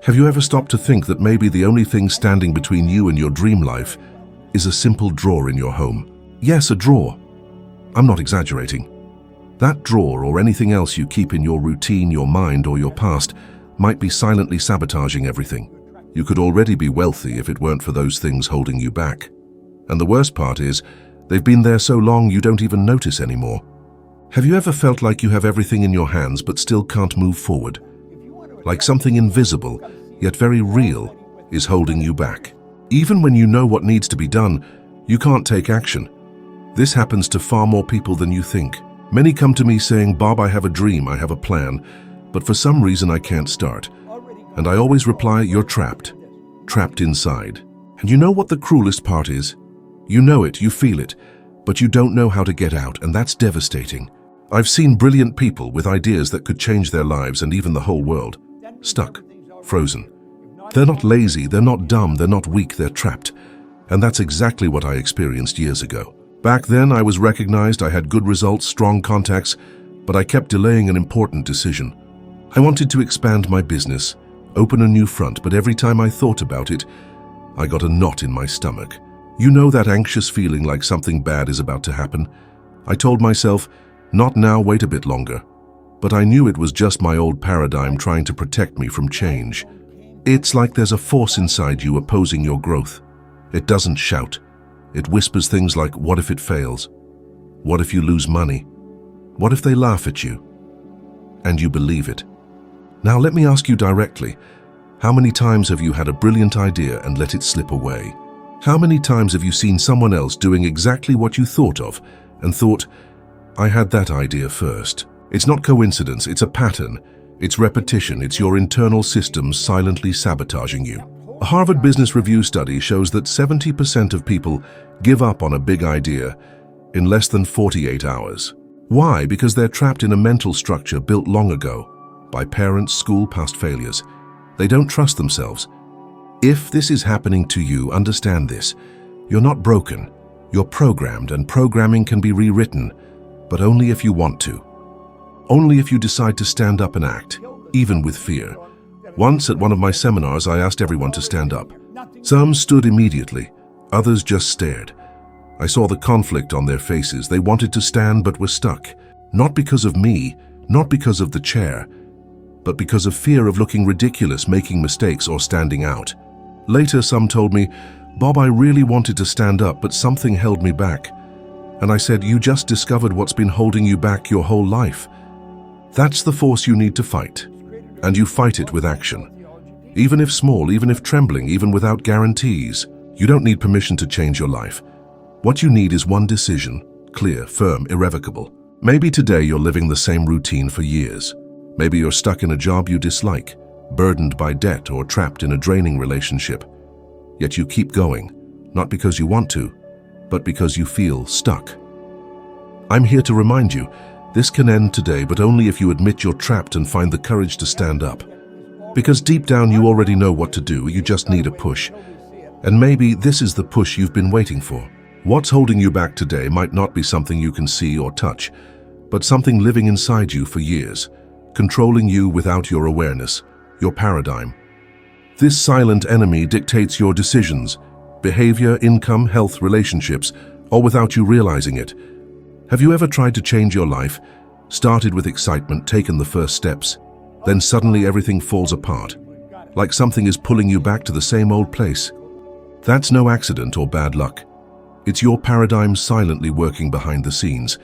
Have you ever stopped to think that maybe the only thing standing between you and your dream life is a simple drawer in your home? Yes, a drawer. I'm not exaggerating. That drawer or anything else you keep in your routine, your mind, or your past might be silently sabotaging everything. You could already be wealthy if it weren't for those things holding you back. And the worst part is, they've been there so long you don't even notice anymore. Have you ever felt like you have everything in your hands but still can't move forward? Like something invisible, yet very real, is holding you back. Even when you know what needs to be done, you can't take action. This happens to far more people than you think. Many come to me saying, "Bob, I have a dream, I have a plan, but for some reason I can't start." And I always reply, "You're trapped. Trapped inside." And you know what the cruelest part is? You know it, you feel it, but you don't know how to get out, and that's devastating. I've seen brilliant people with ideas that could change their lives and even the whole world, stuck, frozen. They're not lazy, they're not dumb, they're not weak, they're trapped. And that's exactly what I experienced years ago. Back then, I was recognized, I had good results, strong contacts, but I kept delaying an important decision. I wanted to expand my business, open a new front, but every time I thought about it, I got a knot in my stomach. You know that anxious feeling like something bad is about to happen? I told myself, not now, wait a bit longer. But I knew it was just my old paradigm trying to protect me from change. It's like there's a force inside you opposing your growth. It doesn't shout. It whispers things like, what if it fails? What if you lose money? What if they laugh at you? And you believe it. Now let me ask you directly, how many times have you had a brilliant idea and let it slip away? How many times have you seen someone else doing exactly what you thought of and thought, I had that idea first? It's not coincidence, it's a pattern. It's repetition, it's your internal systems silently sabotaging you. A Harvard Business Review study shows that 70% of people give up on a big idea in less than 48 hours. Why? Because they're trapped in a mental structure built long ago by parents, school, past failures. They don't trust themselves. If this is happening to you, understand this. You're not broken. You're programmed, and programming can be rewritten, but only if you want to. Only if you decide to stand up and act, even with fear. Once at one of my seminars, I asked everyone to stand up. Some stood immediately, others just stared. I saw the conflict on their faces. They wanted to stand but were stuck. Not because of me, not because of the chair, but because of fear of looking ridiculous, making mistakes, or standing out. Later, some told me, Bob, I really wanted to stand up, but something held me back. And I said, you just discovered what's been holding you back your whole life. That's the force you need to fight. And you fight it with action. Even if small, even if trembling, even without guarantees. You don't need permission to change your life. What you need is one decision, clear, firm, irrevocable. Maybe today you're living the same routine for years. Maybe you're stuck in a job you dislike, burdened by debt, or trapped in a draining relationship. Yet you keep going, not because you want to, but because you feel stuck. I'm here to remind you, this can end today, but only if you admit you're trapped and find the courage to stand up. Because deep down you already know what to do, you just need a push. And maybe this is the push you've been waiting for. What's holding you back today might not be something you can see or touch, but something living inside you for years, controlling you without your awareness, your paradigm. This silent enemy dictates your decisions, behavior, income, health, relationships, all without you realizing it. Have you ever tried to change your life, started with excitement, taken the first steps, then suddenly everything falls apart, like something is pulling you back to the same old place? That's no accident or bad luck. It's your paradigm silently working behind the scenes,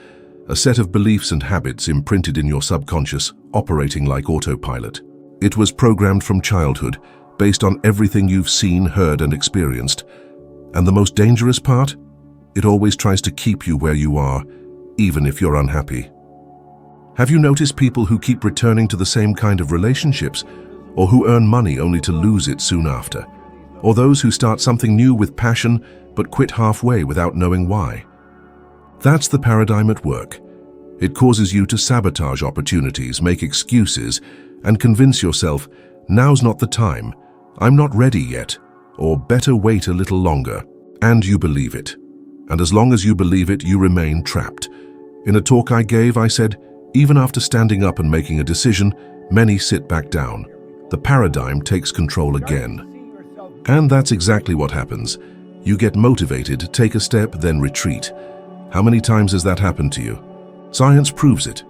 a set of beliefs and habits imprinted in your subconscious, operating like autopilot. It was programmed from childhood, based on everything you've seen, heard, and experienced. And the most dangerous part? It always tries to keep you where you are, even if you're unhappy. Have you noticed people who keep returning to the same kind of relationships, or who earn money only to lose it soon after? Or those who start something new with passion, but quit halfway without knowing why? That's the paradigm at work. It causes you to sabotage opportunities, make excuses, and convince yourself, now's not the time, I'm not ready yet, or better wait a little longer. And you believe it. And as long as you believe it, you remain trapped. In a talk I gave, I said, even after standing up and making a decision, many sit back down. the paradigm takes control again. And that's exactly what happens. You get motivated, take a step, then retreat. How many times has that happened to you? Science proves it.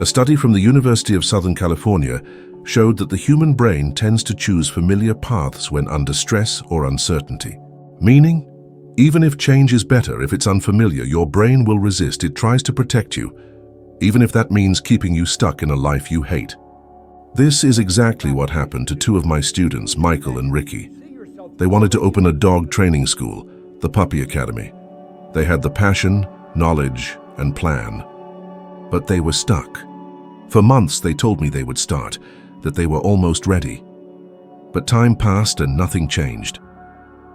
A study from the University of Southern California showed that the human brain tends to choose familiar paths when under stress or uncertainty. Meaning, even if change is better, if it's unfamiliar, your brain will resist. It tries to protect you, even if that means keeping you stuck in a life you hate. This is exactly what happened to two of my students, Michael and Ricky. They wanted to open a dog training school, the Puppy Academy. They had the passion, knowledge, and plan. But they were stuck. For months they told me they would start, that they were almost ready. But time passed and nothing changed.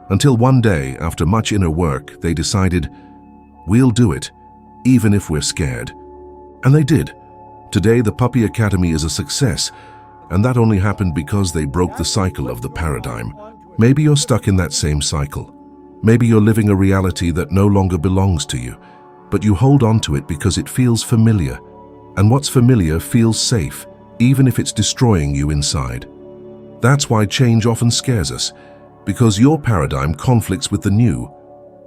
Until one day, after much inner work, they decided, we'll do it, even if we're scared. And they did. Today, the Puppy Academy is a success, and that only happened because they broke the cycle of the paradigm. Maybe you're stuck in that same cycle. Maybe you're living a reality that no longer belongs to you, but you hold on to it because it feels familiar. And what's familiar feels safe, even if it's destroying you inside. That's why change often scares us, because your paradigm conflicts with the new.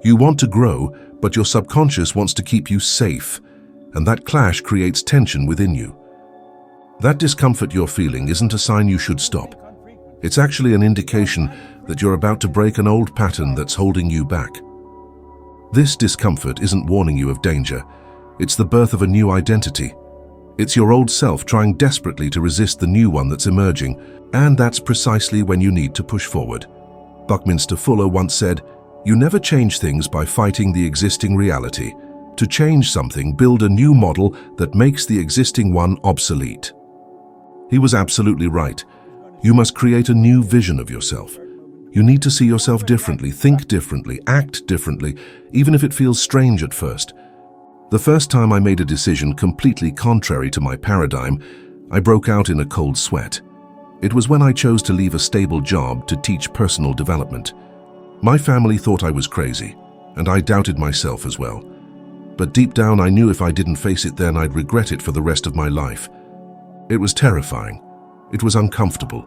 You want to grow, but your subconscious wants to keep you safe, and that clash creates tension within you. That discomfort you're feeling isn't a sign you should stop. It's actually an indication that you're about to break an old pattern that's holding you back. This discomfort isn't warning you of danger. It's the birth of a new identity. It's your old self trying desperately to resist the new one that's emerging, and that's precisely when you need to push forward. Buckminster Fuller once said, "You never change things by fighting the existing reality. To change something, build a new model that makes the existing one obsolete." He was absolutely right. You must create a new vision of yourself. You need to see yourself differently, think differently, act differently, even if it feels strange at first. The first time I made a decision completely contrary to my paradigm, I broke out in a cold sweat. It was when I chose to leave a stable job to teach personal development. My family thought I was crazy, and I doubted myself as well. But deep down I knew if I didn't face it then I'd regret it for the rest of my life. It was terrifying. It was uncomfortable.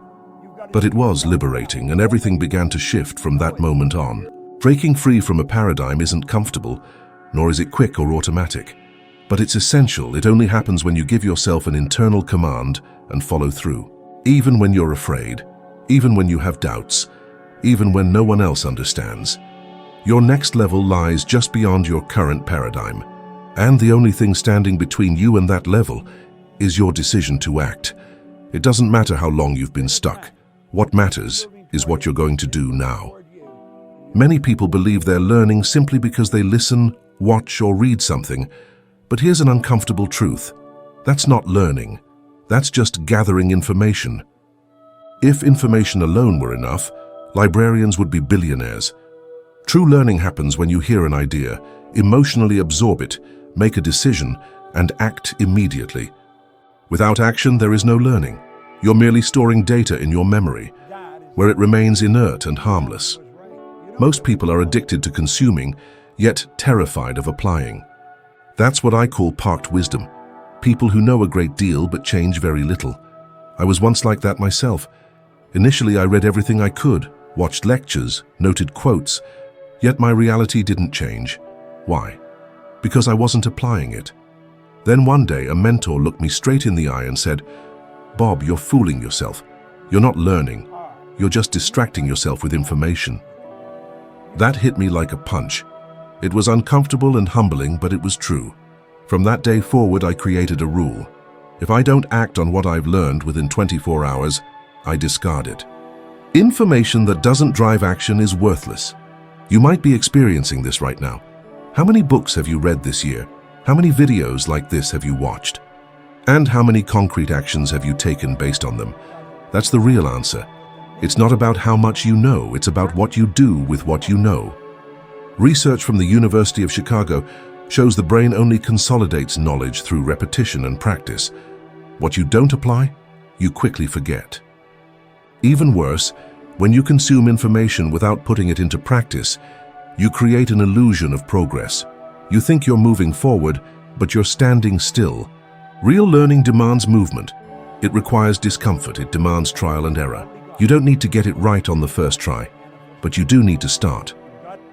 But it was liberating, and everything began to shift from that moment on. Breaking free from a paradigm isn't comfortable, nor is it quick or automatic. But it's essential. It only happens when you give yourself an internal command and follow through. Even when you're afraid, even when you have doubts, even when no one else understands. Your next level lies just beyond your current paradigm. And the only thing standing between you and that level is your decision to act. It doesn't matter how long you've been stuck. What matters is what you're going to do now. Many people believe they're learning simply because they listen, watch, or read something. But here's an uncomfortable truth. That's not learning. That's just gathering information. If information alone were enough, librarians would be billionaires. True learning happens when you hear an idea, emotionally absorb it, make a decision, and act immediately. Without action, there is no learning. You're merely storing data in your memory, where it remains inert and harmless. Most people are addicted to consuming, yet terrified of applying. That's what I call parked wisdom. People who know a great deal but change very little. I was once like that myself. Initially, I read everything I could, watched lectures, noted quotes, yet my reality didn't change. Why? Because I wasn't applying it. Then one day, a mentor looked me straight in the eye and said, "Bob, you're fooling yourself. You're not learning. You're just distracting yourself with information." That hit me like a punch. It was uncomfortable and humbling, but it was true. From that day forward, I created a rule. If I don't act on what I've learned within 24 hours, I discard it. Information that doesn't drive action is worthless. You might be experiencing this right now. How many books have you read this year? How many videos like this have you watched? And how many concrete actions have you taken based on them? That's the real answer. It's not about how much you know, it's about what you do with what you know. Research from the University of Chicago shows the brain only consolidates knowledge through repetition and practice. What you don't apply, you quickly forget. Even worse, when you consume information without putting it into practice, you create an illusion of progress. You think you're moving forward, but you're standing still. Real learning demands movement. It requires discomfort, it demands trial and error. You don't need to get it right on the first try, but you do need to start.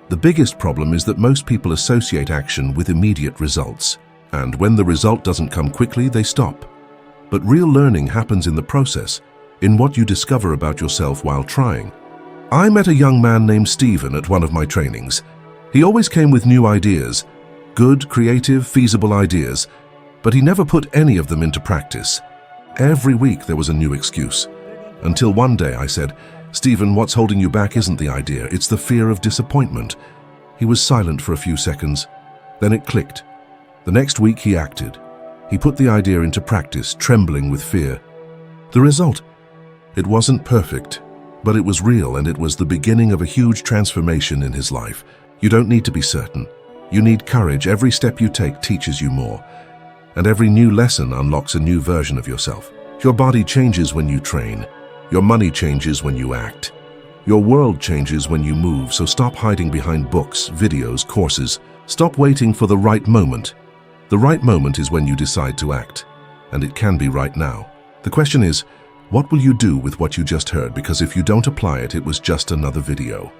The biggest problem is that most people associate action with immediate results, and when the result doesn't come quickly, they stop. But real learning happens in the process, in what you discover about yourself while trying. I met a young man named Stephen at one of my trainings. He always came with new ideas, good, creative, feasible ideas, but he never put any of them into practice. Every week there was a new excuse. Until one day I said, "Stephen, what's holding you back isn't the idea, it's the fear of disappointment." He was silent for a few seconds. Then it clicked. The next week he acted. He put the idea into practice, trembling with fear. The result? It wasn't perfect, but it was real, and it was the beginning of a huge transformation in his life. You don't need to be certain. You need courage. Every step you take teaches you more, and every new lesson unlocks a new version of yourself. Your body changes when you train. Your money changes when you act. Your world changes when you move, so stop hiding behind books, videos, courses. Stop waiting for the right moment. The right moment is when you decide to act, and it can be right now. The question is, what will you do with what you just heard? Because if you don't apply it, it was just another video.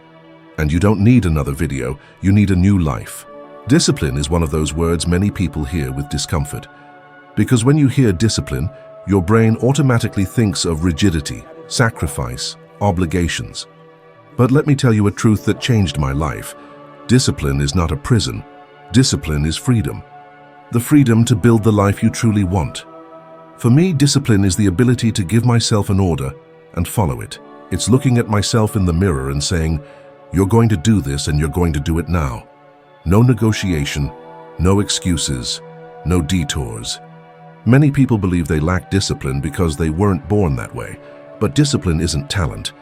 And you don't need another video, you need a new life. Discipline is one of those words many people hear with discomfort. Because when you hear discipline, your brain automatically thinks of rigidity, sacrifice, obligations. But let me tell you a truth that changed my life. Discipline is not a prison. Discipline is freedom. The freedom to build the life you truly want. For me, discipline is the ability to give myself an order and follow it. It's looking at myself in the mirror and saying, "You're going to do this and you're going to do it now." No negotiation, no excuses, no detours. Many people believe they lack discipline because they weren't born that way. But discipline isn't talent.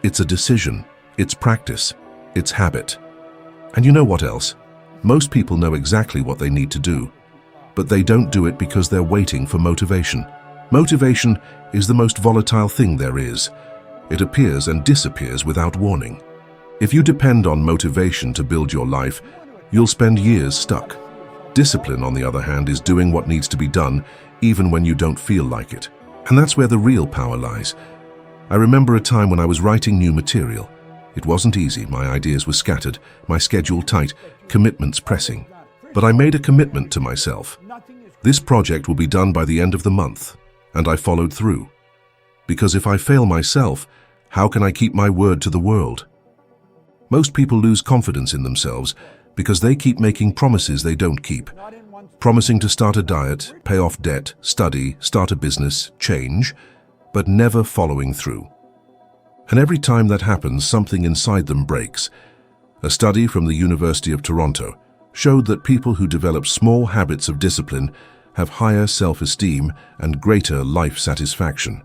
It's a decision, it's practice, it's habit. And you know what else? Most people know exactly what they need to do, but they don't do it because they're waiting for motivation. Motivation is the most volatile thing there is. It appears and disappears without warning. If you depend on motivation to build your life, you'll spend years stuck. Discipline, on the other hand, is doing what needs to be done even when you don't feel like it. And that's where the real power lies. I remember a time when I was writing new material. It wasn't easy, my ideas were scattered, my schedule tight, commitments pressing. But I made a commitment to myself. This project will be done by the end of the month, and I followed through. Because if I fail myself, how can I keep my word to the world? Most people lose confidence in themselves because they keep making promises they don't keep. Promising to start a diet, pay off debt, study, start a business, change, but never following through. And every time that happens, something inside them breaks. A study from the University of Toronto showed that people who develop small habits of discipline have higher self-esteem and greater life satisfaction.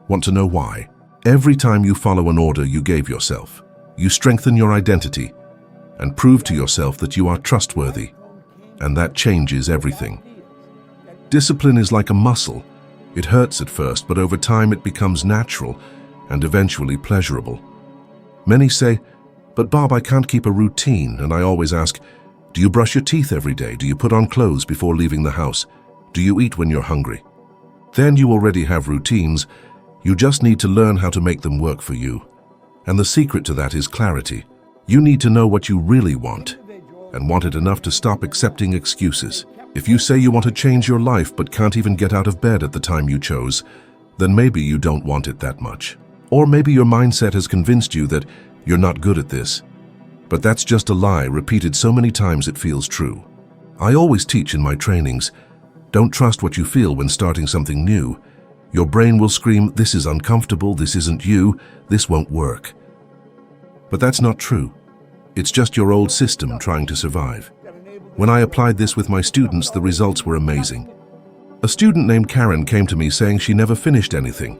Want to know why? Every time you follow an order you gave yourself, you strengthen your identity and prove to yourself that you are trustworthy, and that changes everything. Discipline is like a muscle. It hurts at first, but over time it becomes natural and eventually pleasurable. Many say, "But Bob, I can't keep a routine," and I always ask, do you brush your teeth every day? Do you put on clothes before leaving the house? Do you eat when you're hungry? Then you already have routines. You just need to learn how to make them work for you. And the secret to that is clarity. You need to know what you really want, and want it enough to stop accepting excuses. If you say you want to change your life but can't even get out of bed at the time you chose, then maybe you don't want it that much. Or maybe your mindset has convinced you that you're not good at this. But that's just a lie repeated so many times it feels true. I always teach in my trainings, don't trust what you feel when starting something new. Your brain will scream, "This is uncomfortable, this isn't you, this won't work." But that's not true. It's just your old system trying to survive. When I applied this with my students, the results were amazing. A student named Karen came to me saying she never finished anything.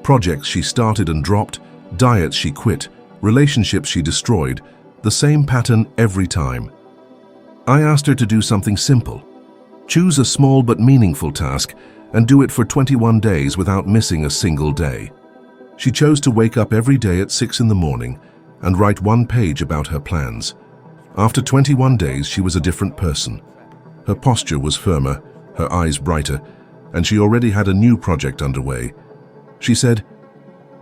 Projects she started and dropped, diets she quit, relationships she destroyed, the same pattern every time. I asked her to do something simple. Choose a small but meaningful task and do it for 21 days without missing a single day. She chose to wake up every day at 6 in the morning and write 1 page about her plans. After 21 days, she was a different person. Her posture was firmer, her eyes brighter, and she already had a new project underway. She said,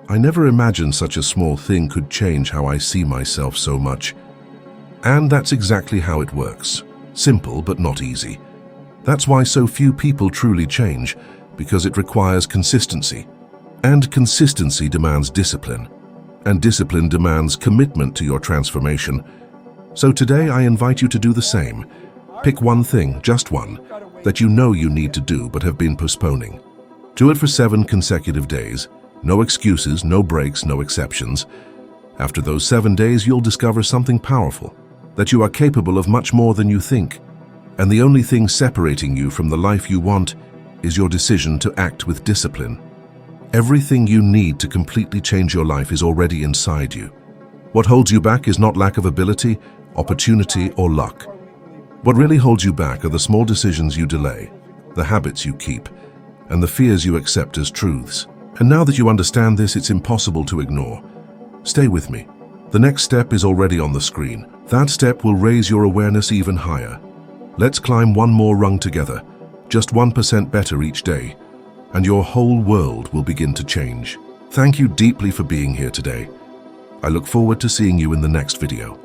"I never imagined such a small thing could change how I see myself so much." And that's exactly how it works. Simple, but not easy. That's why so few people truly change, because it requires consistency. And consistency demands discipline. And discipline demands commitment to your transformation. So today I invite you to do the same. Pick one thing, just one, that you know you need to do but have been postponing. Do it for 7 consecutive days. No excuses, no breaks, no exceptions. After those 7 days, you'll discover something powerful, that you are capable of much more than you think. And the only thing separating you from the life you want is your decision to act with discipline. Everything you need to completely change your life is already inside you. What holds you back is not lack of ability, opportunity, or luck. What really holds you back are the small decisions you delay, the habits you keep, and the fears you accept as truths. And now that you understand this, it's impossible to ignore. Stay with me. The next step is already on the screen. That step will raise your awareness even higher. Let's climb one more rung together, just 1% better each day, and your whole world will begin to change. Thank you deeply for being here today. I look forward to seeing you in the next video.